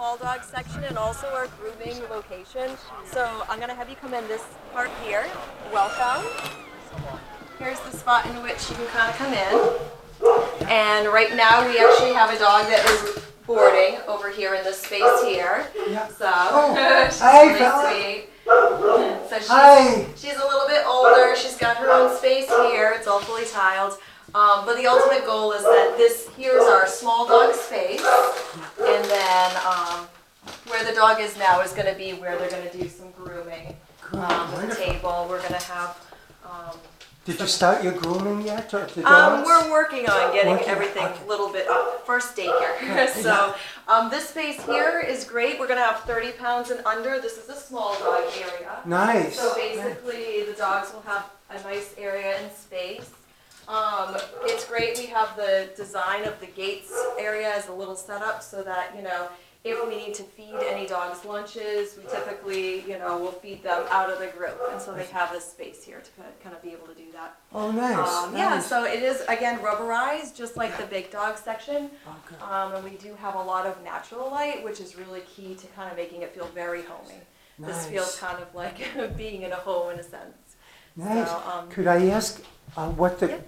small dog section and also our grooming location. So I'm going to have you come in this part here. Welcome. Here's the spot in which you can kind of come in. And right now we actually have a dog that is boarding over here in this space here. Yeah. So she's really sweet. So she's a little bit older. She's got her own space here. It's all fully tiled. But the ultimate goal is that here's our small dog space, and then where the dog is now is going to be where they're going to do some grooming. With the table, we're going to have. Did you start your grooming yet? The dogs? We're working on getting everything a little bit up. First daycare. So this space here is great. We're going to have 30 pounds and under. This is a small dog area. Nice. So basically the dogs will have a nice area and space. It's great. We have the design of the gates area as a little setup so that, if we need to feed any dogs lunches, we typically, will feed them out of the group. And so they have this space here to kind of be able to do that. Oh, nice. Yeah, so it is, again, rubberized, just like the big dog section. Okay. And we do have a lot of natural light, which is really key to kind of making it feel very homey. Nice. This feels kind of like being in a home in a sense. Nice. So, could I ask what the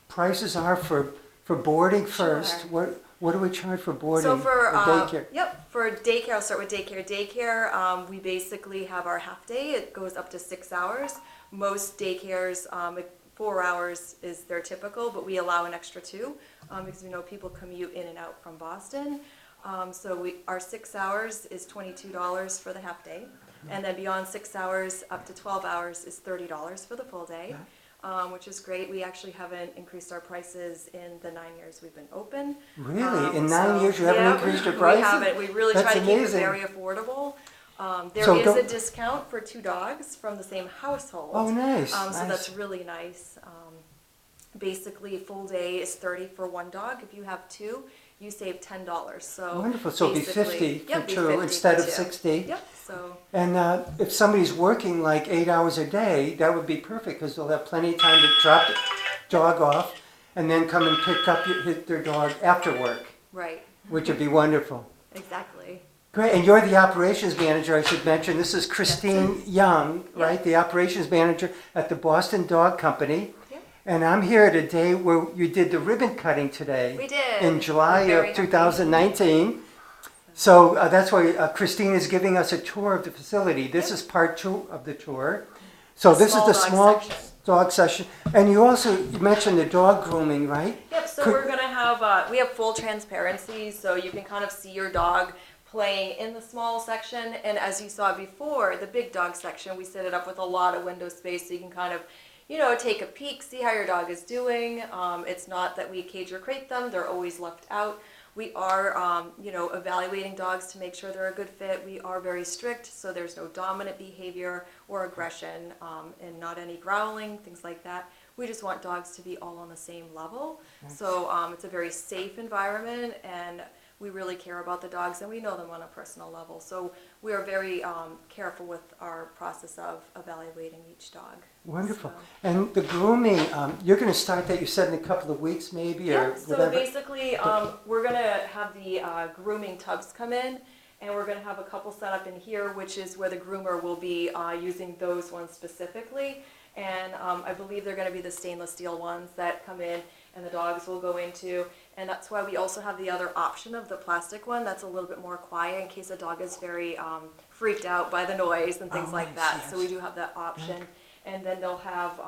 prices are for boarding first? Sure. What do we charge for boarding? So for daycare? For daycare, I'll start with daycare. Daycare, we basically have our half day. It goes up to 6 hours. Most daycares, 4 hours is their typical, but we allow an extra 2 because we know people commute in and out from Boston. So our 6 hours is $22 for the half day, and then beyond 6 hours up to 12 hours is $30 for the full day. Which is great. We actually haven't increased our prices in the 9 years we've been open. Really? In 9 years you haven't increased your prices? We haven't. We really try to keep it very affordable. There is a discount for 2 dogs from the same household. Oh, nice. So that's really nice. Basically, full day is $30 for 1 dog. If you have 2, you save $10. So wonderful. So it'll be 50 for 2 instead of 60. Yep. So. And if somebody's working like 8 hours a day, that would be perfect because they'll have plenty of time to drop the dog off and then come and pick up their dog after work. Right. Which would be wonderful. Exactly. Great. And you're the operations manager, I should mention. This is Christine Young, right? The operations manager at the Boston Dog Company. And I'm here at a day where you did the ribbon cutting today. We did. In July of 2019. So that's why Christine is giving us a tour of the facility. This is part 2 of the tour. So this is the small dog section. And you mentioned the dog grooming, right? Yep, so we're going to have, we have full transparency, so you can kind of see your dog playing in the small section. And as you saw before, the big dog section, we set it up with a lot of window space so you can kind of take a peek, see how your dog is doing. It's not that we cage or crate them. They're always left out. We are, evaluating dogs to make sure they're a good fit. We are very strict, so there's no dominant behavior or aggression, and not any growling, things like that. We just want dogs to be all on the same level. Nice. So it's a very safe environment, and we really care about the dogs, and we know them on a personal level. So we are very careful with our process of evaluating each dog. Wonderful. So. And the grooming, you're going to start that, you said, in a couple of weeks maybe? Or whatever. So basically we're going to have the Grooming Tugs come in, and we're going to have a couple set up in here, which is where the groomer will be using those ones specifically. And I believe they're going to be the stainless steel ones that come in and the dogs will go into. And that's why we also have the other option of the plastic one that's a little bit more quiet in case a dog is very freaked out by the noise and things like that. Yes. So we do have that option. And then they'll have,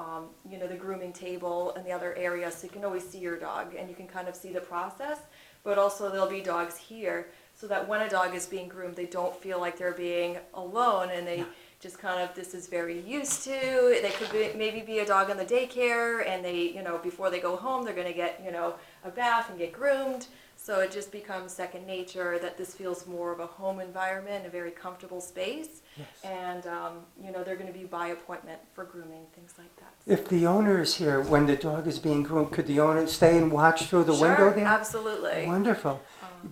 the grooming table and the other area, so you can always see your dog and you can kind of see the process. But also there'll be dogs here so that when a dog is being groomed, they don't feel like they're being alone, and they just kind of, this is very used to. They could maybe be a dog in the daycare, and they, before they go home, they're going to get, a bath and get groomed. So it just becomes second nature that this feels more of a home environment, a very comfortable space. Yes. And, they're going to be by appointment for grooming, things like that. So. If the owner is here when the dog is being groomed, could the owner stay and watch through the window there? Absolutely. Wonderful.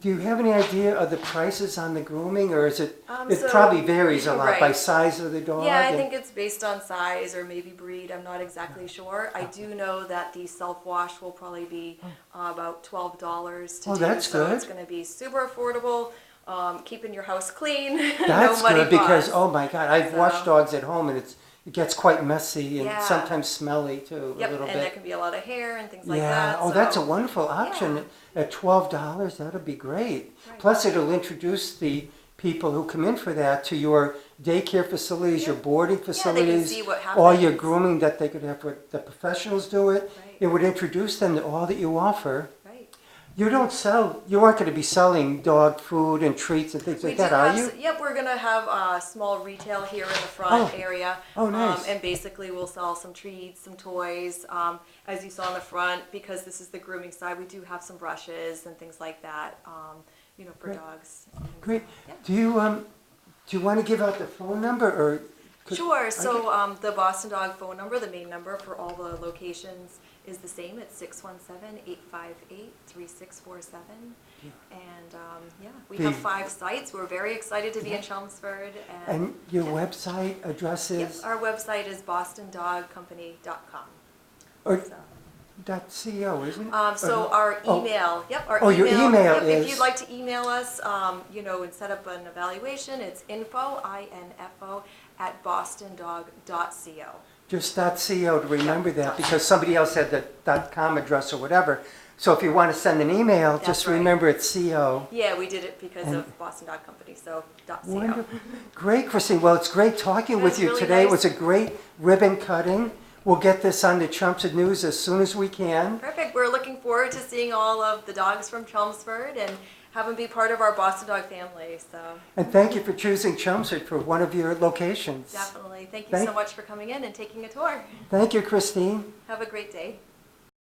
Do you have any idea of the prices on the grooming, or is it, it probably varies a lot by size of the dog? Yeah, I think it's based on size or maybe breed. I'm not exactly sure. I do know that the self-wash will probably be about $12 to do. That's so good. It's going to be super affordable. keeping your house clean. That's no muddy good because, paws. oh my God, I've So- watched dogs at home and it gets quite messy and Yeah. sometimes smelly too, Yep, a little and there bit. can be a lot of hair and things like Yeah, that. oh, so- that's a wonderful option. Yeah. At $12, that'll be great. Right. Plus, it'll introduce the people who come in for that to your daycare facilities, your Yep. boarding Yeah, they can facilities, see what all your happens. grooming that they could have, what the professionals do it. Right. It would introduce them to all that you offer. Right. You don't sell, you aren't going to be selling dog food and treats and things We like do that, are have, you? yep, we're gonna have small retail here in the front Oh. area. Oh, nice. And basically we'll sell some treats, some toys. As you saw in the front, because this is the grooming side, we do have some brushes and things like that, for Great. dogs. Great. Yeah. Do you want to give out the phone number or? Sure, so the Boston Dog phone number, the main number for all the locations is the same. It's 617-858-3647. And we have 5 sites. We're very excited to be in Chelmsford. And your yeah. website address Yep, is? our website is bostondogcompany.com. Or So, .co, isn't it? so our Oh. email, Oh, your email yep, is- if you'd like to email us, and set up an evaluation, it's info @bostondog.co. Just .co to remember that because somebody else had the .com address or whatever. So if you want to send an email, That's just right. remember it's CO. Yeah, we did it because of Boston Dog Company, so .co. Wonderful. Great, Christine. Well, it's great talking It with was you really today. It nice. was a great ribbon cutting. We'll get this on the Chelmsford News as soon as we can. Perfect. We're looking forward to seeing all of the dogs from Chelmsford and have them be part of our Boston Dog family. So And thank you for choosing Chelmsford for one of your locations. definitely. Thank you Thank- so much for coming in and taking a tour. Thank you, Christine. Have a great day.